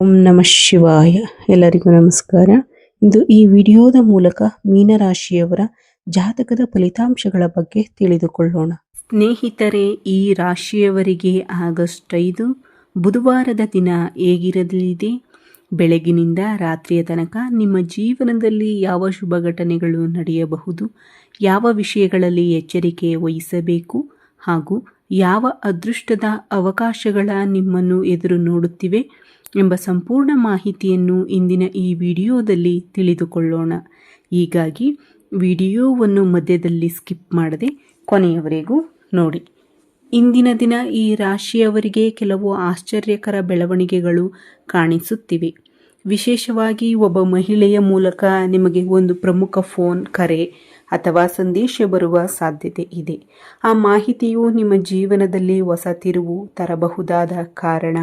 ಓಂ ನಮಃ ಶಿವಾಯ. ಎಲ್ಲರಿಗೂ ನಮಸ್ಕಾರ. ಇಂದು ಈ ವಿಡಿಯೋದ ಮೂಲಕ ಮೀನರಾಶಿಯವರ ಜಾತಕದ ಫಲಿತಾಂಶಗಳ ಬಗ್ಗೆ ತಿಳಿದುಕೊಳ್ಳೋಣ. ಸ್ನೇಹಿತರೆ, ಈ ರಾಶಿಯವರಿಗೆ ಆಗಸ್ಟ್ 5 ಬುಧವಾರದ ದಿನ ಹೇಗಿರಲಿದೆ? ಬೆಳಗಿನಿಂದ ರಾತ್ರಿಯ ತನಕ ನಿಮ್ಮ ಜೀವನದಲ್ಲಿ ಯಾವ ಶುಭ ಘಟನೆಗಳು ನಡೆಯಬಹುದು, ಯಾವ ವಿಷಯಗಳಲ್ಲಿ ಎಚ್ಚರಿಕೆ ವಹಿಸಬೇಕು ಹಾಗೂ ಯಾವ ಅದೃಷ್ಟದ ಅವಕಾಶಗಳ ನಿಮ್ಮನ್ನು ಎದುರು ನೋಡುತ್ತಿವೆ ಎಂಬ ಸಂಪೂರ್ಣ ಮಾಹಿತಿಯನ್ನು ಇಂದಿನ ಈ ವಿಡಿಯೋದಲ್ಲಿ ತಿಳಿದುಕೊಳ್ಳೋಣ. ಹೀಗಾಗಿ ವಿಡಿಯೋವನ್ನು ಮಧ್ಯದಲ್ಲಿ ಸ್ಕಿಪ್ ಮಾಡದೆ ಕೊನೆಯವರೆಗೂ ನೋಡಿ. ಇಂದಿನ ದಿನ ಈ ರಾಶಿಯವರಿಗೆ ಕೆಲವು ಆಶ್ಚರ್ಯಕರ ಬೆಳವಣಿಗೆಗಳು ಕಾಣಿಸುತ್ತಿವೆ. ವಿಶೇಷವಾಗಿ ಒಬ್ಬ ಮಹಿಳೆಯ ಮೂಲಕ ನಿಮಗೆ ಒಂದು ಪ್ರಮುಖ ಫೋನ್ ಕರೆ ಅಥವಾ ಸಂದೇಶ ಬರುವ ಸಾಧ್ಯತೆ ಇದೆ. ಆ ಮಾಹಿತಿಯು ನಿಮ್ಮ ಜೀವನದಲ್ಲಿ ಹೊಸ ತಿರುವು ತರಬಹುದಾದ ಕಾರಣ.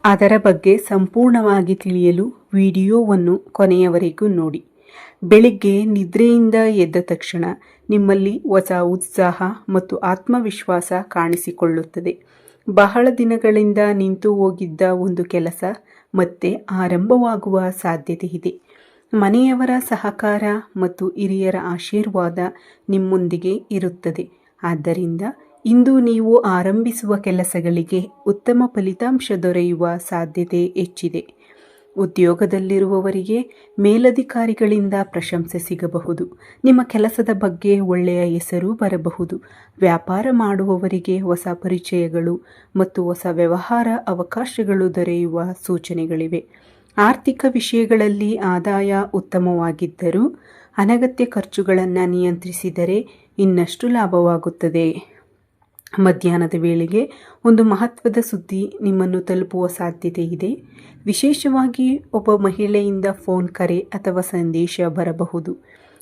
ಅದರ ಬಗ್ಗೆ ಸಂಪೂರ್ಣವಾಗಿ ತಿಳಿಯಲು ವಿಡಿಯೋವನ್ನು ಕೊನೆಯವರೆಗೂ ನೋಡಿ. ಬೆಳಿಗ್ಗೆ ನಿದ್ರೆಯಿಂದ ಎದ್ದ ತಕ್ಷಣ ನಿಮ್ಮಲ್ಲಿ ಹೊಸ ಉತ್ಸಾಹ ಮತ್ತು ಆತ್ಮವಿಶ್ವಾಸ ಕಾಣಿಸಿಕೊಳ್ಳುತ್ತದೆ. ಬಹಳ ದಿನಗಳಿಂದ ನಿಂತು ಹೋಗಿದ್ದ ಒಂದು ಕೆಲಸ ಮತ್ತೆ ಆರಂಭವಾಗುವ ಸಾಧ್ಯತೆ ಇದೆ. ಮನೆಯವರ ಸಹಕಾರ ಮತ್ತು ಹಿರಿಯರ ಆಶೀರ್ವಾದ ನಿಮ್ಮೊಂದಿಗೆ ಇರುತ್ತದೆ. ಆದ್ದರಿಂದ ಇಂದು ನೀವು ಆರಂಭಿಸುವ ಕೆಲಸಗಳಿಗೆ ಉತ್ತಮ ಫಲಿತಾಂಶ ದೊರೆಯುವ ಸಾಧ್ಯತೆ ಹೆಚ್ಚಿದೆ. ಉದ್ಯೋಗದಲ್ಲಿರುವವರಿಗೆ ಮೇಲಧಿಕಾರಿಗಳಿಂದ ಪ್ರಶಂಸೆ ಸಿಗಬಹುದು. ನಿಮ್ಮ ಕೆಲಸದ ಬಗ್ಗೆ ಒಳ್ಳೆಯ ಹೆಸರು ಬರಬಹುದು. ವ್ಯಾಪಾರ ಮಾಡುವವರಿಗೆ ಹೊಸ ಪರಿಚಯಗಳು ಮತ್ತು ಹೊಸ ವ್ಯವಹಾರ ಅವಕಾಶಗಳು ದೊರೆಯುವ ಸೂಚನೆಗಳಿವೆ. ಆರ್ಥಿಕ ವಿಷಯಗಳಲ್ಲಿ ಆದಾಯ ಉತ್ತಮವಾಗಿದ್ದರೂ ಅನಗತ್ಯ ಖರ್ಚುಗಳನ್ನು ನಿಯಂತ್ರಿಸಿದರೆ ಇನ್ನಷ್ಟು ಲಾಭವಾಗುತ್ತದೆ. ಮಧ್ಯಾಹ್ನದ ವೇಳೆಗೆ ಒಂದು ಮಹತ್ವದ ಸುದ್ದಿ ನಿಮ್ಮನ್ನು ತಲುಪುವ ಸಾಧ್ಯತೆ ಇದೆ. ವಿಶೇಷವಾಗಿ ಒಬ್ಬ ಮಹಿಳೆಯಿಂದ ಫೋನ್ ಕರೆ ಅಥವಾ ಸಂದೇಶ ಬರಬಹುದು.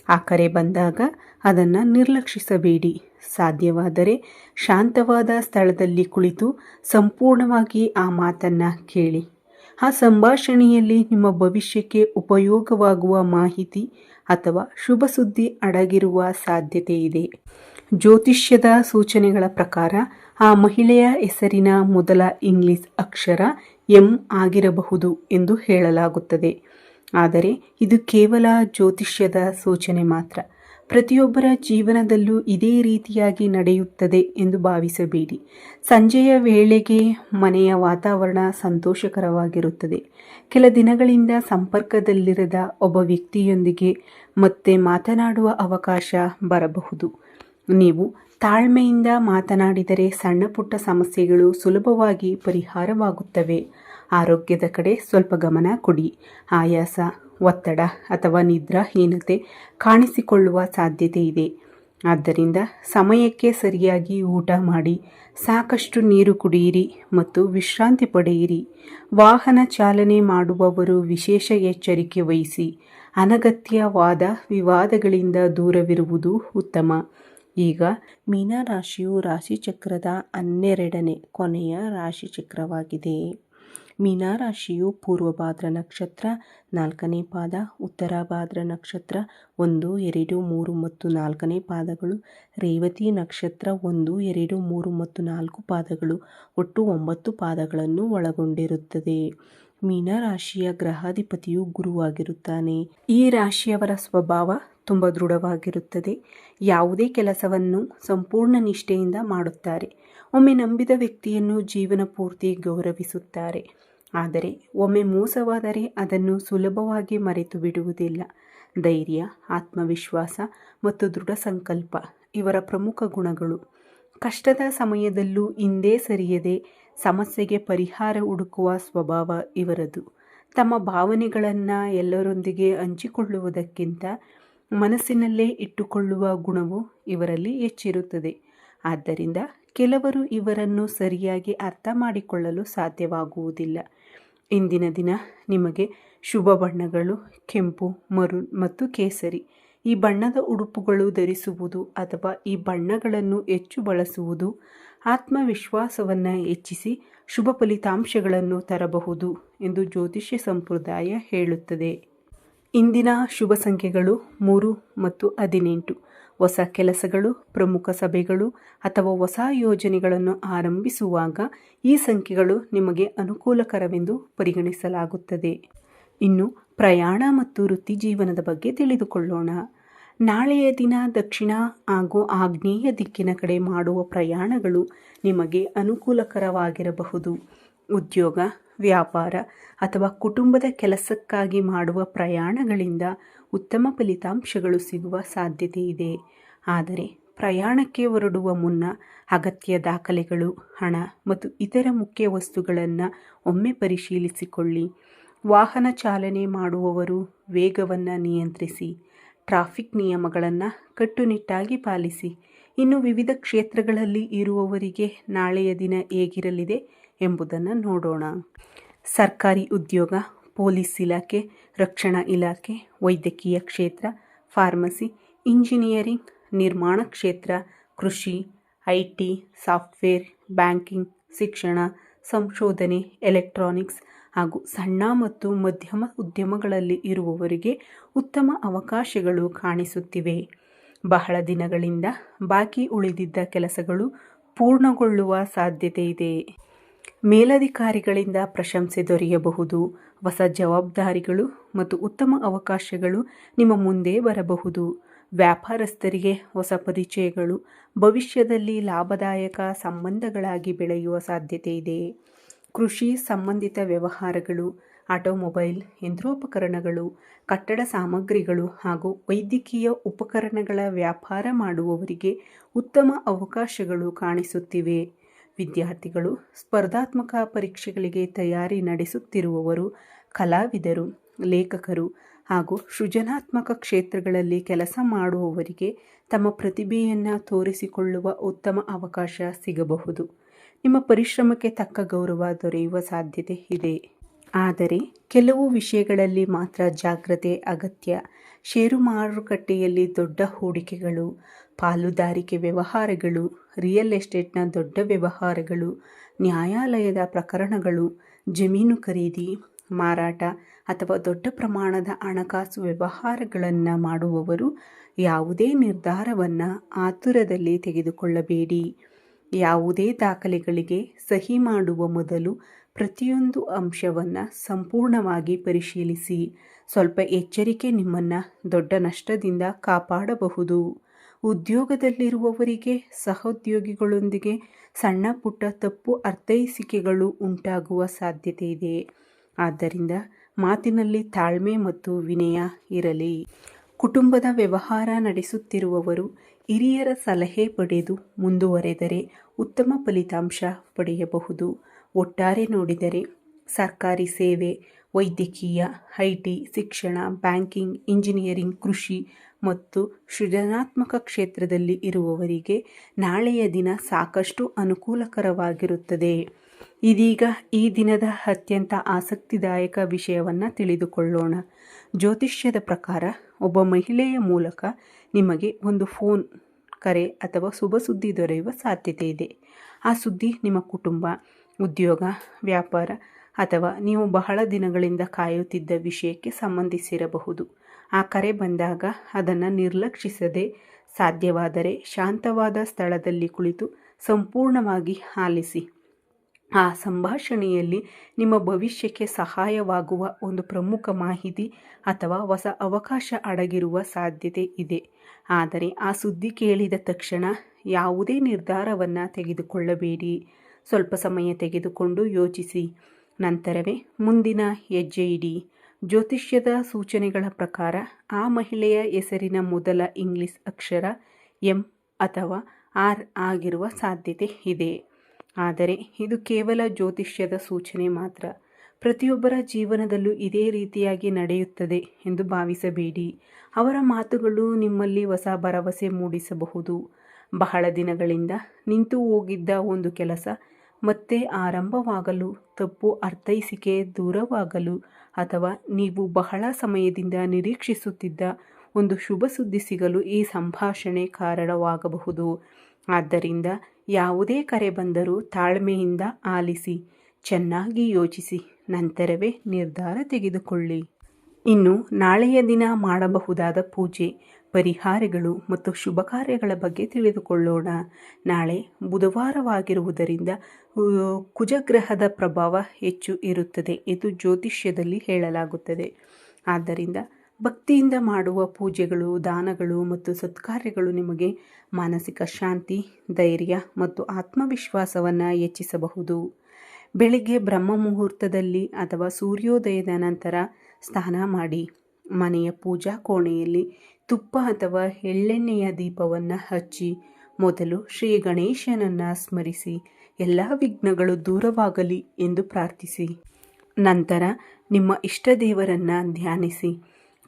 ಆ ಕರೆ ಬಂದಾಗ ಅದನ್ನು ನಿರ್ಲಕ್ಷಿಸಬೇಡಿ. ಸಾಧ್ಯವಾದರೆ ಶಾಂತವಾದ ಸ್ಥಳದಲ್ಲಿ ಕುಳಿತು ಸಂಪೂರ್ಣವಾಗಿ ಆ ಮಾತನ್ನು ಕೇಳಿ. ಆ ಸಂಭಾಷಣೆಯಲ್ಲಿ ನಿಮ್ಮ ಭವಿಷ್ಯಕ್ಕೆ ಉಪಯೋಗವಾಗುವ ಮಾಹಿತಿ ಅಥವಾ ಶುಭ ಸುದ್ದಿ ಅಡಗಿರುವ ಸಾಧ್ಯತೆ ಇದೆ. ಜ್ಯೋತಿಷ್ಯದ ಸೂಚನೆಗಳ ಪ್ರಕಾರ ಆ ಮಹಿಳೆಯ ಹೆಸರಿನ ಮೊದಲ ಇಂಗ್ಲಿಷ್ ಅಕ್ಷರ ಎಂ ಆಗಿರಬಹುದು ಎಂದು ಹೇಳಲಾಗುತ್ತದೆ. ಆದರೆ ಇದು ಕೇವಲ ಜ್ಯೋತಿಷ್ಯದ ಸೂಚನೆ ಮಾತ್ರ. ಪ್ರತಿಯೊಬ್ಬರ ಜೀವನದಲ್ಲೂ ಇದೇ ರೀತಿಯಾಗಿ ನಡೆಯುತ್ತದೆ ಎಂದು ಭಾವಿಸಬೇಡಿ. ಸಂಜೆಯ ವೇಳೆಗೆ ಮನೆಯ ವಾತಾವರಣ ಸಂತೋಷಕರವಾಗಿರುತ್ತದೆ. ಕೆಲ ದಿನಗಳಿಂದ ಸಂಪರ್ಕದಲ್ಲಿರದ ಒಬ್ಬ ವ್ಯಕ್ತಿಯೊಂದಿಗೆ ಮತ್ತೆ ಮಾತನಾಡುವ ಅವಕಾಶ ಬರಬಹುದು. ನೀವು ತಾಳ್ಮೆಯಿಂದ ಮಾತನಾಡಿದರೆ ಸಣ್ಣ ಪುಟ್ಟ ಸಮಸ್ಯೆಗಳು ಸುಲಭವಾಗಿ ಪರಿಹಾರವಾಗುತ್ತವೆ. ಆರೋಗ್ಯದ ಕಡೆ ಸ್ವಲ್ಪ ಗಮನ ಕೊಡಿ. ಆಯಾಸ, ಒತ್ತಡ ಅಥವಾ ನಿದ್ರಾಹೀನತೆ ಕಾಣಿಸಿಕೊಳ್ಳುವ ಸಾಧ್ಯತೆ ಇದೆ. ಆದ್ದರಿಂದ ಸಮಯಕ್ಕೆ ಸರಿಯಾಗಿ ಊಟ ಮಾಡಿ, ಸಾಕಷ್ಟು ನೀರು ಕುಡಿಯಿರಿ ಮತ್ತು ವಿಶ್ರಾಂತಿ ಪಡೆಯಿರಿ. ವಾಹನ ಚಾಲನೆ ಮಾಡುವವರು ವಿಶೇಷ ಎಚ್ಚರಿಕೆ ವಹಿಸಿ. ಅನಗತ್ಯ ವಾದ ವಿವಾದಗಳಿಂದ ದೂರವಿರುವುದು ಉತ್ತಮ. ಈಗ ಮೀನರಾಶಿಯು ರಾಶಿಚಕ್ರದ 12ನೇ ಕೊನೆಯ ರಾಶಿಚಕ್ರವಾಗಿದೆ. ಮೀನರಾಶಿಯು ಪೂರ್ವಭಾದ್ರ ನಕ್ಷತ್ರ 4ನೇ ಪಾದ, ಉತ್ತರಭಾದ್ರ ನಕ್ಷತ್ರ 1, 2, 3 ಮತ್ತು 4ನೇ ಪಾದಗಳು, ರೇವತಿ ನಕ್ಷತ್ರ 1, 2, 3 ಮತ್ತು 4 ಪಾದಗಳು, ಒಟ್ಟು 9 ಪಾದಗಳನ್ನು ಒಳಗೊಂಡಿರುತ್ತದೆ. ಮೀನರಾಶಿಯ ಗ್ರಹಾಧಿಪತಿಯು ಗುರುವಾಗಿರುತ್ತಾನೆ. ಈ ರಾಶಿಯವರ ಸ್ವಭಾವ ತುಂಬ ದೃಢವಾಗಿರುತ್ತದೆ. ಯಾವುದೇ ಕೆಲಸವನ್ನು ಸಂಪೂರ್ಣ ನಿಷ್ಠೆಯಿಂದ ಮಾಡುತ್ತಾರೆ. ಒಮ್ಮೆ ನಂಬಿದ ವ್ಯಕ್ತಿಯನ್ನು ಜೀವನ ಪೂರ್ತಿ ಗೌರವಿಸುತ್ತಾರೆ. ಆದರೆ ಒಮ್ಮೆ ಮೋಸವಾದರೆ ಅದನ್ನು ಸುಲಭವಾಗಿ ಮರೆತು ಬಿಡುವುದಿಲ್ಲ. ಧೈರ್ಯ, ಆತ್ಮವಿಶ್ವಾಸ ಮತ್ತು ದೃಢ ಸಂಕಲ್ಪ ಇವರ ಪ್ರಮುಖ ಗುಣಗಳು. ಕಷ್ಟದ ಸಮಯದಲ್ಲೂ ಹಿಂದೆ ಸರಿಯದೆ ಸಮಸ್ಯೆಗೆ ಪರಿಹಾರ ಹುಡುಕುವ ಸ್ವಭಾವ ಇವರದು. ತಮ್ಮ ಭಾವನೆಗಳನ್ನು ಎಲ್ಲರೊಂದಿಗೆ ಹಂಚಿಕೊಳ್ಳುವುದಕ್ಕಿಂತ ಮನಸ್ಸಿನಲ್ಲೇ ಇಟ್ಟುಕೊಳ್ಳುವ ಗುಣವು ಇವರಲ್ಲಿ ಹೆಚ್ಚಿರುತ್ತದೆ. ಆದ್ದರಿಂದ ಕೆಲವರು ಇವರನ್ನು ಸರಿಯಾಗಿ ಅರ್ಥ ಮಾಡಿಕೊಳ್ಳಲು ಸಾಧ್ಯವಾಗುವುದಿಲ್ಲ. ಇಂದಿನ ದಿನ ನಿಮಗೆ ಶುಭ ಬಣ್ಣಗಳು ಕೆಂಪು, ಮರೂನ್ ಮತ್ತು ಕೇಸರಿ. ಈ ಬಣ್ಣದ ಉಡುಪುಗಳು ಧರಿಸುವುದು ಅಥವಾ ಈ ಬಣ್ಣಗಳನ್ನು ಹೆಚ್ಚು ಬಳಸುವುದು ಆತ್ಮವಿಶ್ವಾಸವನ್ನು ಹೆಚ್ಚಿಸಿ ಶುಭ ಫಲಿತಾಂಶಗಳನ್ನು ತರಬಹುದು ಎಂದು ಜ್ಯೋತಿಷ್ಯ ಸಂಪ್ರದಾಯ ಹೇಳುತ್ತದೆ. ಇಂದಿನ ಶುಭ ಸಂಖ್ಯೆಗಳು 3 ಮತ್ತು 18. ಹೊಸ ಕೆಲಸಗಳು, ಪ್ರಮುಖ ಸಭೆಗಳು ಅಥವಾ ಹೊಸ ಯೋಜನೆಗಳನ್ನು ಆರಂಭಿಸುವಾಗ ಈ ಸಂಖ್ಯೆಗಳು ನಿಮಗೆ ಅನುಕೂಲಕರವೆಂದು ಪರಿಗಣಿಸಲಾಗುತ್ತದೆ. ಇನ್ನು ಪ್ರಯಾಣ ಮತ್ತು ವೃತ್ತಿ ಜೀವನದ ಬಗ್ಗೆ ತಿಳಿದುಕೊಳ್ಳೋಣ. ನಾಳೆಯ ದಿನ ದಕ್ಷಿಣ ಹಾಗೂ ಆಗ್ನೇಯ ದಿಕ್ಕಿನ ಕಡೆ ಮಾಡುವ ಪ್ರಯಾಣಗಳು ನಿಮಗೆ ಅನುಕೂಲಕರವಾಗಿರಬಹುದು. ಉದ್ಯೋಗ, ವ್ಯಾಪಾರ ಅಥವಾ ಕುಟುಂಬದ ಕೆಲಸಕ್ಕಾಗಿ ಮಾಡುವ ಪ್ರಯಾಣಗಳಿಂದ ಉತ್ತಮ ಫಲಿತಾಂಶಗಳು ಸಿಗುವ ಸಾಧ್ಯತೆ ಇದೆ. ಆದರೆ ಪ್ರಯಾಣಕ್ಕೆ ಹೊರಡುವ ಮುನ್ನ ಅಗತ್ಯ ದಾಖಲೆಗಳು, ಹಣ ಮತ್ತು ಇತರ ಮುಖ್ಯ ವಸ್ತುಗಳನ್ನು ಒಮ್ಮೆ ಪರಿಶೀಲಿಸಿಕೊಳ್ಳಿ. ವಾಹನ ಚಾಲನೆ ಮಾಡುವವರು ವೇಗವನ್ನು ನಿಯಂತ್ರಿಸಿ, ಟ್ರಾಫಿಕ್ ನಿಯಮಗಳನ್ನು ಕಟ್ಟುನಿಟ್ಟಾಗಿ ಪಾಲಿಸಿ. ಇನ್ನು ವಿವಿಧ ಕ್ಷೇತ್ರಗಳಲ್ಲಿ ಇರುವವರಿಗೆ ನಾಳೆಯ ದಿನ ಹೇಗಿರಲಿದೆ ಎಂಬುದನ್ನು ನೋಡೋಣ. ಸರ್ಕಾರಿ ಉದ್ಯೋಗ, ಪೊಲೀಸ್ ಇಲಾಖೆ, ರಕ್ಷಣಾ ಇಲಾಖೆ, ವೈದ್ಯಕೀಯ ಕ್ಷೇತ್ರ, ಫಾರ್ಮಸಿ, ಇಂಜಿನಿಯರಿಂಗ್, ನಿರ್ಮಾಣ ಕ್ಷೇತ್ರ, ಕೃಷಿ, IT, ಸಾಫ್ಟ್ವೇರ್, ಬ್ಯಾಂಕಿಂಗ್, ಶಿಕ್ಷಣ, ಸಂಶೋಧನೆ, ಎಲೆಕ್ಟ್ರಾನಿಕ್ಸ್ ಹಾಗೂ ಸಣ್ಣ ಮತ್ತು ಮಧ್ಯಮ ಉದ್ಯಮಗಳಲ್ಲಿ ಇರುವವರಿಗೆ ಉತ್ತಮ ಅವಕಾಶಗಳು ಕಾಣಿಸುತ್ತಿವೆ. ಬಹಳ ದಿನಗಳಿಂದ ಬಾಕಿ ಉಳಿದಿದ್ದ ಕೆಲಸಗಳು ಪೂರ್ಣಗೊಳ್ಳುವ ಸಾಧ್ಯತೆ ಇದೆ. ಮೇಲಧಿಕಾರಿಗಳಿಂದ ಪ್ರಶಂಸೆ ದೊರೆಯಬಹುದು. ಹೊಸ ಜವಾಬ್ದಾರಿಗಳು ಮತ್ತು ಉತ್ತಮ ಅವಕಾಶಗಳು ನಿಮ್ಮ ಮುಂದೆ ಬರಬಹುದು. ವ್ಯಾಪಾರಸ್ಥರಿಗೆ ಹೊಸ ಪರಿಚಯಗಳು ಭವಿಷ್ಯದಲ್ಲಿ ಲಾಭದಾಯಕ ಸಂಬಂಧಗಳಾಗಿ ಬೆಳೆಯುವ ಸಾಧ್ಯತೆ ಇದೆ. ಕೃಷಿ ಸಂಬಂಧಿತ ವ್ಯವಹಾರಗಳು, ಆಟೋಮೊಬೈಲ್, ಯಂತ್ರೋಪಕರಣಗಳು, ಕಟ್ಟಡ ಸಾಮಗ್ರಿಗಳು ಹಾಗೂ ವೈದ್ಯಕೀಯ ಉಪಕರಣಗಳ ವ್ಯಾಪಾರ ಮಾಡುವವರಿಗೆ ಉತ್ತಮ ಅವಕಾಶಗಳು ಕಾಣಿಸುತ್ತಿವೆ. ವಿದ್ಯಾರ್ಥಿಗಳು, ಸ್ಪರ್ಧಾತ್ಮಕ ಪರೀಕ್ಷೆಗಳಿಗೆ ತಯಾರಿ ನಡೆಸುತ್ತಿರುವವರು, ಕಲಾವಿದರು, ಲೇಖಕರು ಹಾಗೂ ಸೃಜನಾತ್ಮಕ ಕ್ಷೇತ್ರಗಳಲ್ಲಿ ಕೆಲಸ ಮಾಡುವವರಿಗೆ ತಮ್ಮ ಪ್ರತಿಭೆಯನ್ನು ತೋರಿಸಿಕೊಳ್ಳುವ ಉತ್ತಮ ಅವಕಾಶ ಸಿಗಬಹುದು. ನಿಮ್ಮ ಪರಿಶ್ರಮಕ್ಕೆ ತಕ್ಕ ಗೌರವ ದೊರೆಯುವ ಸಾಧ್ಯತೆ ಇದೆ. ಆದರೆ ಕೆಲವು ವಿಷಯಗಳಲ್ಲಿ ಮಾತ್ರ ಜಾಗ್ರತೆ ಅಗತ್ಯ. ಷೇರು ಮಾರುಕಟ್ಟೆಯಲ್ಲಿ ದೊಡ್ಡ ಹೂಡಿಕೆಗಳು, ಪಾಲುದಾರಿಕೆ ವ್ಯವಹಾರಗಳು, ರಿಯಲ್ ಎಸ್ಟೇಟ್ನ ದೊಡ್ಡ ವ್ಯವಹಾರಗಳು, ನ್ಯಾಯಾಲಯದ ಪ್ರಕರಣಗಳು, ಜಮೀನು ಖರೀದಿ, ಮಾರಾಟ ಅಥವಾ ದೊಡ್ಡ ಪ್ರಮಾಣದ ಹಣಕಾಸು ವ್ಯವಹಾರಗಳನ್ನು ಮಾಡುವವರು ಯಾವುದೇ ನಿರ್ಧಾರವನ್ನು ಆತುರದಲ್ಲಿ ತೆಗೆದುಕೊಳ್ಳಬೇಡಿ. ಯಾವುದೇ ದಾಖಲೆಗಳಿಗೆ ಸಹಿ ಮಾಡುವ ಮೊದಲು ಪ್ರತಿಯೊಂದು ಅಂಶವನ್ನು ಸಂಪೂರ್ಣವಾಗಿ ಪರಿಶೀಲಿಸಿ. ಸ್ವಲ್ಪ ಎಚ್ಚರಿಕೆ ನಿಮ್ಮನ್ನು ದೊಡ್ಡ ನಷ್ಟದಿಂದ ಕಾಪಾಡಬಹುದು. ಉದ್ಯೋಗದಲ್ಲಿರುವವರಿಗೆ ಸಹೋದ್ಯೋಗಿಗಳೊಂದಿಗೆ ಸಣ್ಣ ಪುಟ್ಟ ತಪ್ಪು ಅರ್ಥೈಸಿಕೆಗಳು ಉಂಟಾಗುವ ಸಾಧ್ಯತೆ ಇದೆ. ಆದ್ದರಿಂದ ಮಾತಿನಲ್ಲಿ ತಾಳ್ಮೆ ಮತ್ತು ವಿನಯ ಇರಲಿ. ಕುಟುಂಬದ ವ್ಯವಹಾರ ನಡೆಸುತ್ತಿರುವವರು ಹಿರಿಯರ ಸಲಹೆ ಪಡೆದು ಮುಂದುವರೆದರೆ ಉತ್ತಮ ಫಲಿತಾಂಶ ಪಡೆಯಬಹುದು. ಒಟ್ಟಾರೆ ನೋಡಿದರೆ ಸರ್ಕಾರಿ ಸೇವೆ, ವೈದ್ಯಕೀಯ, IT, ಶಿಕ್ಷಣ, ಬ್ಯಾಂಕಿಂಗ್, ಇಂಜಿನಿಯರಿಂಗ್, ಕೃಷಿ ಮತ್ತು ಸೃಜನಾತ್ಮಕ ಕ್ಷೇತ್ರದಲ್ಲಿ ಇರುವವರಿಗೆ ನಾಳೆಯ ದಿನ ಸಾಕಷ್ಟು ಅನುಕೂಲಕರವಾಗಿರುತ್ತದೆ. ಇದೀಗ ಈ ದಿನದ ಅತ್ಯಂತ ಆಸಕ್ತಿದಾಯಕ ವಿಷಯವನ್ನು ತಿಳಿದುಕೊಳ್ಳೋಣ. ಜ್ಯೋತಿಷ್ಯದ ಪ್ರಕಾರ ಒಬ್ಬ ಮಹಿಳೆಯ ಮೂಲಕ ನಿಮಗೆ ಒಂದು ಫೋನ್ ಕರೆ ಅಥವಾ ಶುಭ ಸುದ್ದಿ ದೊರೆಯುವ ಸಾಧ್ಯತೆ ಇದೆ. ಆ ಸುದ್ದಿ ನಿಮ್ಮ ಕುಟುಂಬ, ಉದ್ಯೋಗ, ವ್ಯಾಪಾರ ಅಥವಾ ನೀವು ಬಹಳ ದಿನಗಳಿಂದ ಕಾಯುತ್ತಿದ್ದ ವಿಷಯಕ್ಕೆ ಸಂಬಂಧಿಸಿರಬಹುದು. ಆ ಕರೆ ಬಂದಾಗ ಅದನ್ನು ನಿರ್ಲಕ್ಷಿಸದೆ, ಸಾಧ್ಯವಾದರೆ ಶಾಂತವಾದ ಸ್ಥಳದಲ್ಲಿ ಕುಳಿತು ಸಂಪೂರ್ಣವಾಗಿ ಆಲಿಸಿ. ಆ ಸಂಭಾಷಣೆಯಲ್ಲಿ ನಿಮ್ಮ ಭವಿಷ್ಯಕ್ಕೆ ಸಹಾಯವಾಗುವ ಒಂದು ಪ್ರಮುಖ ಮಾಹಿತಿ ಅಥವಾ ಹೊಸ ಅವಕಾಶ ಅಡಗಿರುವ ಸಾಧ್ಯತೆ ಇದೆ. ಆದರೆ ಆ ಸುದ್ದಿ ಕೇಳಿದ ತಕ್ಷಣ ಯಾವುದೇ ನಿರ್ಧಾರವನ್ನು ತೆಗೆದುಕೊಳ್ಳಬೇಡಿ. ಸ್ವಲ್ಪ ಸಮಯ ತೆಗೆದುಕೊಂಡು ಯೋಚಿಸಿ, ನಂತರವೇ ಮುಂದಿನ ಹೆಜ್ಜೆ ಇಡಿ. ಜ್ಯೋತಿಷ್ಯದ ಸೂಚನೆಗಳ ಪ್ರಕಾರ ಆ ಮಹಿಳೆಯ ಹೆಸರಿನ ಮೊದಲ ಇಂಗ್ಲಿಷ್ ಅಕ್ಷರ M ಅಥವಾ R ಆಗಿರುವ ಸಾಧ್ಯತೆ ಇದೆ. ಆದರೆ ಇದು ಕೇವಲ ಜ್ಯೋತಿಷ್ಯದ ಸೂಚನೆ ಮಾತ್ರ. ಪ್ರತಿಯೊಬ್ಬರ ಜೀವನದಲ್ಲೂ ಇದೇ ರೀತಿಯಾಗಿ ನಡೆಯುತ್ತದೆ ಎಂದು ಭಾವಿಸಬೇಡಿ. ಅವರ ಮಾತುಗಳು ನಿಮ್ಮಲ್ಲಿ ಹೊಸ ಭರವಸೆ ಮೂಡಿಸಬಹುದು. ಬಹಳ ದಿನಗಳಿಂದ ನಿಂತು ಹೋಗಿದ್ದ ಒಂದು ಕೆಲಸ ಮತ್ತೆ ಆರಂಭವಾಗಲು, ತಪ್ಪು ಅರ್ಥೈಸಿಕೆ ದೂರವಾಗಲು ಅಥವಾ ನೀವು ಬಹಳ ಸಮಯದಿಂದ ನಿರೀಕ್ಷಿಸುತ್ತಿದ್ದ ಒಂದು ಶುಭ ಸುದ್ದಿ ಸಿಗಲು ಈ ಸಂಭಾಷಣೆ ಕಾರಣವಾಗಬಹುದು. ಆದ್ದರಿಂದ ಯಾವುದೇ ಕರೆ ಬಂದರೂ ತಾಳ್ಮೆಯಿಂದ ಆಲಿಸಿ, ಚೆನ್ನಾಗಿ ಯೋಚಿಸಿ, ನಂತರವೇ ನಿರ್ಧಾರ ತೆಗೆದುಕೊಳ್ಳಿ. ಇನ್ನು ನಾಳೆಯ ದಿನ ಮಾಡಬಹುದಾದ ಪೂಜೆ ಪರಿಹಾರಗಳು ಮತ್ತು ಶುಭ ಕಾರ್ಯಗಳ ಬಗ್ಗೆ ತಿಳಿದುಕೊಳ್ಳೋಣ. ನಾಳೆ ಬುಧವಾರವಾಗಿರುವುದರಿಂದ ಕುಜಗ್ರಹದ ಪ್ರಭಾವ ಹೆಚ್ಚು ಇರುತ್ತದೆ ಎಂದು ಜ್ಯೋತಿಷ್ಯದಲ್ಲಿ ಹೇಳಲಾಗುತ್ತದೆ. ಆದ್ದರಿಂದ ಭಕ್ತಿಯಿಂದ ಮಾಡುವ ಪೂಜೆಗಳು, ದಾನಗಳು ಮತ್ತು ಸತ್ಕಾರ್ಯಗಳು ನಿಮಗೆ ಮಾನಸಿಕ ಶಾಂತಿ, ಧೈರ್ಯ ಮತ್ತು ಆತ್ಮವಿಶ್ವಾಸವನ್ನು ಹೆಚ್ಚಿಸಬಹುದು. ಬೆಳಿಗ್ಗೆ ಬ್ರಹ್ಮ ಮುಹೂರ್ತದಲ್ಲಿ ಅಥವಾ ಸೂರ್ಯೋದಯದ ನಂತರ ಸ್ನಾನ ಮಾಡಿ ಮನೆಯ ಪೂಜಾ ಕೋಣೆಯಲ್ಲಿ ತುಪ್ಪ ಅಥವಾ ಎಳ್ಳೆಣ್ಣೆಯ ದೀಪವನ್ನು ಹಚ್ಚಿ ಮೊದಲು ಶ್ರೀ ಗಣೇಶನನ್ನು ಸ್ಮರಿಸಿ ಎಲ್ಲ ವಿಘ್ನಗಳು ದೂರವಾಗಲಿ ಎಂದು ಪ್ರಾರ್ಥಿಸಿ. ನಂತರ ನಿಮ್ಮ ಇಷ್ಟ ದೇವರನ್ನು ಧ್ಯಾನಿಸಿ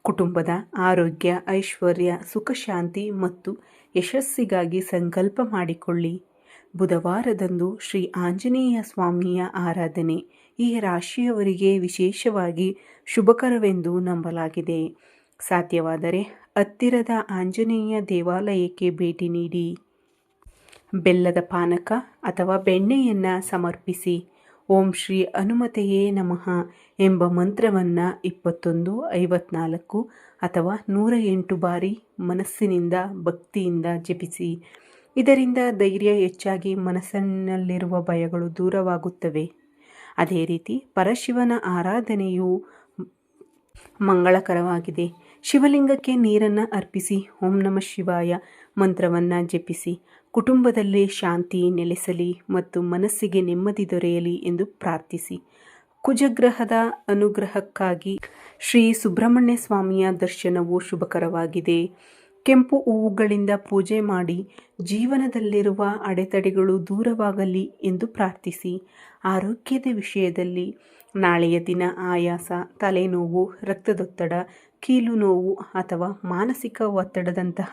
ಕುಟುಂಬದ ಆರೋಗ್ಯ, ಐಶ್ವರ್ಯ, ಸುಖ, ಶಾಂತಿ ಮತ್ತು ಯಶಸ್ಸಿಗಾಗಿ ಸಂಕಲ್ಪ ಮಾಡಿಕೊಳ್ಳಿ. ಬುಧವಾರದಂದು ಶ್ರೀ ಆಂಜನೇಯ ಸ್ವಾಮಿಯ ಆರಾಧನೆ ಈ ರಾಶಿಯವರಿಗೆ ವಿಶೇಷವಾಗಿ ಶುಭಕರವೆಂದು ನಂಬಲಾಗಿದೆ. ಸಾಧ್ಯವಾದರೆ ಹತ್ತಿರದ ಆಂಜನೇಯ ದೇವಾಲಯಕ್ಕೆ ಭೇಟಿ ನೀಡಿ ಬೆಲ್ಲದ ಪಾನಕ ಅಥವಾ ಬೆಣ್ಣೆಯನ್ನು ಸಮರ್ಪಿಸಿ ಓಂ ಶ್ರೀ ಹನುಮತೆಯೇ ನಮಃ ಎಂಬ ಮಂತ್ರವನ್ನು 21, 54 ಅಥವಾ 108 ಬಾರಿ ಮನಸ್ಸಿನಿಂದ ಭಕ್ತಿಯಿಂದ ಜಪಿಸಿ. ಇದರಿಂದ ಧೈರ್ಯ ಹೆಚ್ಚಾಗಿ ಮನಸ್ಸಿನಲ್ಲಿರುವ ಭಯಗಳು ದೂರವಾಗುತ್ತವೆ. ಅದೇ ರೀತಿ ಪರಶಿವನ ಆರಾಧನೆಯು ಮಂಗಳಕರವಾಗಿದೆ. ಶಿವಲಿಂಗಕ್ಕೆ ನೀರನ್ನು ಅರ್ಪಿಸಿ ಓಂ ನಮಃ ಶಿವಾಯ ಮಂತ್ರವನ್ನು ಜಪಿಸಿ ಕುಟುಂಬದಲ್ಲಿ ಶಾಂತಿ ನೆಲೆಸಲಿ ಮತ್ತು ಮನಸ್ಸಿಗೆ ನೆಮ್ಮದಿ ದೊರೆಯಲಿ ಎಂದು ಪ್ರಾರ್ಥಿಸಿ. ಕುಜಗ್ರಹದ ಅನುಗ್ರಹಕ್ಕಾಗಿ ಶ್ರೀ ಸುಬ್ರಹ್ಮಣ್ಯ ಸ್ವಾಮಿಯ ದರ್ಶನವು ಶುಭಕರವಾಗಿದೆ. ಕೆಂಪು ಹೂವುಗಳಿಂದ ಪೂಜೆ ಮಾಡಿ ಜೀವನದಲ್ಲಿರುವ ಅಡೆತಡೆಗಳು ದೂರವಾಗಲಿ ಎಂದು ಪ್ರಾರ್ಥಿಸಿ. ಆರೋಗ್ಯದ ವಿಷಯದಲ್ಲಿ ನಾಳೆಯ ದಿನ ಆಯಾಸ, ತಲೆನೋವು, ರಕ್ತದೊತ್ತಡ, ಕೀಲು ನೋವು ಅಥವಾ ಮಾನಸಿಕ ಒತ್ತಡದಂತಹ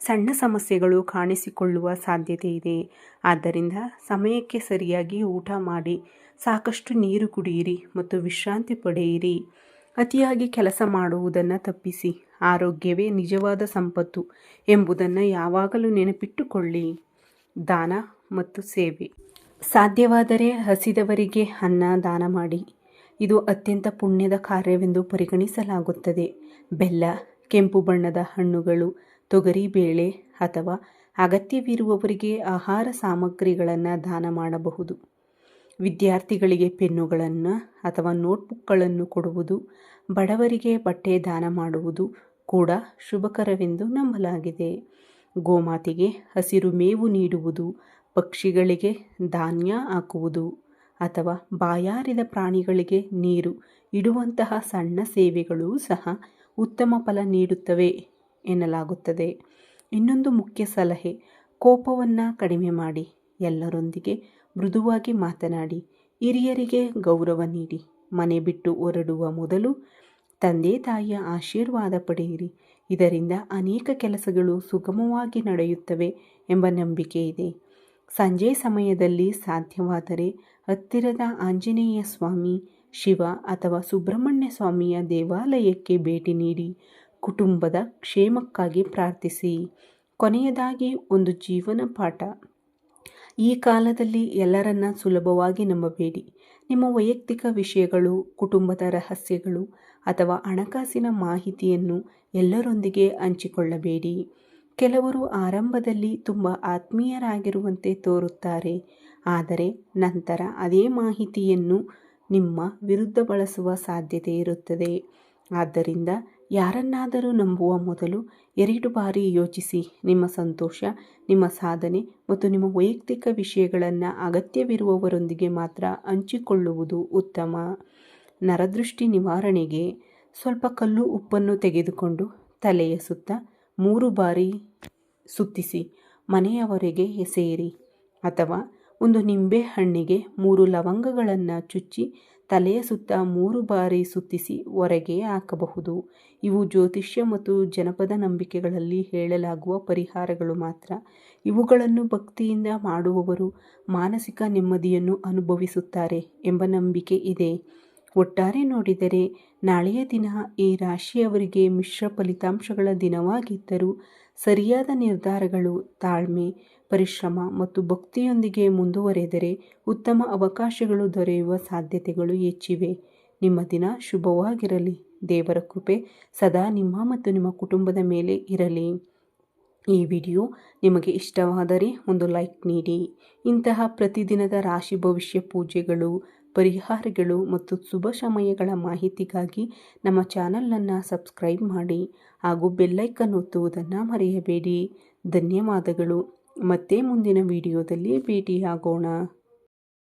ಸಣ್ಣ ಸಮಸ್ಯೆಗಳು ಕಾಣಿಸಿಕೊಳ್ಳುವ ಸಾಧ್ಯತೆ ಇದೆ. ಆದ್ದರಿಂದ ಸಮಯಕ್ಕೆ ಸರಿಯಾಗಿ ಊಟ ಮಾಡಿ, ಸಾಕಷ್ಟು ನೀರು ಕುಡಿಯಿರಿ ಮತ್ತು ವಿಶ್ರಾಂತಿ ಪಡೆಯಿರಿ. ಅತಿಯಾಗಿ ಕೆಲಸ ಮಾಡುವುದನ್ನು ತಪ್ಪಿಸಿ. ಆರೋಗ್ಯವೇ ನಿಜವಾದ ಸಂಪತ್ತು ಎಂಬುದನ್ನು ಯಾವಾಗಲೂ ನೆನಪಿಟ್ಟುಕೊಳ್ಳಿ. ದಾನ ಮತ್ತು ಸೇವೆ. ಸಾಧ್ಯವಾದರೆ ಹಸಿದವರಿಗೆ ಅನ್ನ ದಾನ ಮಾಡಿ. ಇದು ಅತ್ಯಂತ ಪುಣ್ಯದ ಕಾರ್ಯವೆಂದು ಪರಿಗಣಿಸಲಾಗುತ್ತದೆ. ಬೆಲ್ಲ, ಕೆಂಪು ಬಣ್ಣದ ಹಣ್ಣುಗಳು, ತೊಗರಿ ಬೇಳೆ ಅಥವಾ ಅಗತ್ಯವಿರುವವರಿಗೆ ಆಹಾರ ಸಾಮಗ್ರಿಗಳನ್ನು ದಾನ ಮಾಡಬಹುದು. ವಿದ್ಯಾರ್ಥಿಗಳಿಗೆ ಪೆನ್ನುಗಳನ್ನು ಅಥವಾ ನೋಟ್ಬುಕ್ಗಳನ್ನು ಕೊಡುವುದು, ಬಡವರಿಗೆ ಬಟ್ಟೆ ದಾನ ಮಾಡುವುದು ಕೂಡ ಶುಭಕರವೆಂದು ನಂಬಲಾಗಿದೆ. ಗೋಮಾತೆಗೆ ಹಸಿರು ಮೇವು ನೀಡುವುದು, ಪಕ್ಷಿಗಳಿಗೆ ಧಾನ್ಯ ಹಾಕುವುದು ಅಥವಾ ಬಾಯಾರಿದ ಪ್ರಾಣಿಗಳಿಗೆ ನೀರು ಇಡುವಂತಹ ಸಣ್ಣ ಸೇವೆಗಳೂ ಸಹ ಉತ್ತಮ ಫಲ ನೀಡುತ್ತವೆ ಎನ್ನಲಾಗುತ್ತದೆ. ಇನ್ನೊಂದು ಮುಖ್ಯ ಸಲಹೆ, ಕೋಪವನ್ನು ಕಡಿಮೆ ಮಾಡಿ. ಎಲ್ಲರೊಂದಿಗೆ ಮೃದುವಾಗಿ ಮಾತನಾಡಿ. ಹಿರಿಯರಿಗೆ ಗೌರವ ನೀಡಿ. ಮನೆ ಬಿಟ್ಟು ಹೊರಡುವ ಮೊದಲು ತಂದೆ ತಾಯಿಯ ಆಶೀರ್ವಾದ ಪಡೆಯಿರಿ. ಇದರಿಂದ ಅನೇಕ ಕೆಲಸಗಳು ಸುಗಮವಾಗಿ ನಡೆಯುತ್ತವೆ ಎಂಬ ನಂಬಿಕೆ ಇದೆ. ಸಂಜೆ ಸಮಯದಲ್ಲಿ ಸಾಧ್ಯವಾದರೆ ಹತ್ತಿರದ ಆಂಜನೇಯ ಸ್ವಾಮಿ, ಶಿವ ಅಥವಾ ಸುಬ್ರಹ್ಮಣ್ಯ ಸ್ವಾಮಿಯ ದೇವಾಲಯಕ್ಕೆ ಭೇಟಿ ನೀಡಿ ಕುಟುಂಬದ ಕ್ಷೇಮಕ್ಕಾಗಿ ಪ್ರಾರ್ಥಿಸಿ. ಕೊನೆಯದಾಗಿ ಒಂದು ಜೀವನ ಪಾಠ. ಈ ಕಾಲದಲ್ಲಿ ಎಲ್ಲರನ್ನ ಸುಲಭವಾಗಿ ನಂಬಬೇಡಿ. ನಿಮ್ಮ ವೈಯಕ್ತಿಕ ವಿಷಯಗಳು, ಕುಟುಂಬದ ರಹಸ್ಯಗಳು ಅಥವಾ ಹಣಕಾಸಿನ ಮಾಹಿತಿಯನ್ನು ಎಲ್ಲರೊಂದಿಗೆ ಹಂಚಿಕೊಳ್ಳಬೇಡಿ. ಕೆಲವರು ಆರಂಭದಲ್ಲಿ ತುಂಬ ಆತ್ಮೀಯರಾಗಿರುವಂತೆ ತೋರುತ್ತಾರೆ, ಆದರೆ ನಂತರ ಅದೇ ಮಾಹಿತಿಯನ್ನು ನಿಮ್ಮ ವಿರುದ್ಧ ಬಳಸುವ ಸಾಧ್ಯತೆ ಇರುತ್ತದೆ. ಆದ್ದರಿಂದ ಯಾರನ್ನಾದರೂ ನಂಬುವ ಮೊದಲು 2 ಬಾರಿ ಯೋಚಿಸಿ. ನಿಮ್ಮ ಸಂತೋಷ, ನಿಮ್ಮ ಸಾಧನೆ ಮತ್ತು ನಿಮ್ಮ ವೈಯಕ್ತಿಕ ವಿಷಯಗಳನ್ನು ಅಗತ್ಯವಿರುವವರೊಂದಿಗೆ ಮಾತ್ರ ಹಂಚಿಕೊಳ್ಳುವುದು ಉತ್ತಮ. ನರದೃಷ್ಟಿ ನಿವಾರಣೆಗೆ ಸ್ವಲ್ಪ ಕಲ್ಲು ಉಪ್ಪನ್ನು ತೆಗೆದುಕೊಂಡು ತಲೆಯ ಸುತ್ತ 3 ಬಾರಿ ಸುತ್ತಿಸಿ ಮನೆಯವರೆಗೆ ಎಸೆಯಿರಿ. ಅಥವಾ ಒಂದು ನಿಂಬೆ ಹಣ್ಣಿಗೆ 3 ಲವಂಗಗಳನ್ನು ಚುಚ್ಚಿ ತಲೆಯ ಸುತ್ತ 3 ಬಾರಿ ಸುತ್ತಿಸಿ ಹೊರಗೆ ಹಾಕಬಹುದು. ಇವು ಜ್ಯೋತಿಷ್ಯ ಮತ್ತು ಜನಪದ ನಂಬಿಕೆಗಳಲ್ಲಿ ಹೇಳಲಾಗುವ ಪರಿಹಾರಗಳು ಮಾತ್ರ. ಇವುಗಳನ್ನು ಭಕ್ತಿಯಿಂದ ಮಾಡುವವರು ಮಾನಸಿಕ ನೆಮ್ಮದಿಯನ್ನು ಅನುಭವಿಸುತ್ತಾರೆ ಎಂಬ ನಂಬಿಕೆ ಇದೆ. ಒಟ್ಟಾರೆ ನೋಡಿದರೆ ನಾಳೆಯ ದಿನ ಈ ರಾಶಿಯವರಿಗೆ ಮಿಶ್ರ ಫಲಿತಾಂಶಗಳ ದಿನವಾಗಿದ್ದರೂ ಸರಿಯಾದ ನಿರ್ಧಾರಗಳು, ತಾಳ್ಮೆ, ಪರಿಶ್ರಮ ಮತ್ತು ಭಕ್ತಿಯೊಂದಿಗೆ ಮುಂದುವರೆದರೆ ಉತ್ತಮ ಅವಕಾಶಗಳು ದೊರೆಯುವ ಸಾಧ್ಯತೆಗಳು ಹೆಚ್ಚಿವೆ. ನಿಮ್ಮ ದಿನ ಶುಭವಾಗಿರಲಿ. ದೇವರ ಕೃಪೆ ಸದಾ ನಿಮ್ಮ ಮತ್ತು ನಿಮ್ಮ ಕುಟುಂಬದ ಮೇಲೆ ಇರಲಿ. ಈ ವಿಡಿಯೋ ನಿಮಗೆ ಇಷ್ಟವಾದರೆ ಒಂದು ಲೈಕ್ ನೀಡಿ. ಇಂತಹ ಪ್ರತಿದಿನದ ರಾಶಿ ಭವಿಷ್ಯ ಪೂಜೆಗಳು, ಪರಿಹಾರಗಳು ಮತ್ತು ಶುಭ ಸಮಯಗಳ ಮಾಹಿತಿಗಾಗಿ ನಮ್ಮ ಚಾನಲನ್ನು ಸಬ್ಸ್ಕ್ರೈಬ್ ಮಾಡಿ ಹಾಗೂ ಬೆಲ್ಲೈಕನ್ ಒತ್ತುವುದನ್ನು ಮರೆಯಬೇಡಿ. ಧನ್ಯವಾದಗಳು. ಮತ್ತೆ ಮುಂದಿನ ವಿಡಿಯೋದಲ್ಲಿ ಭೇಟಿಯಾಗೋಣ.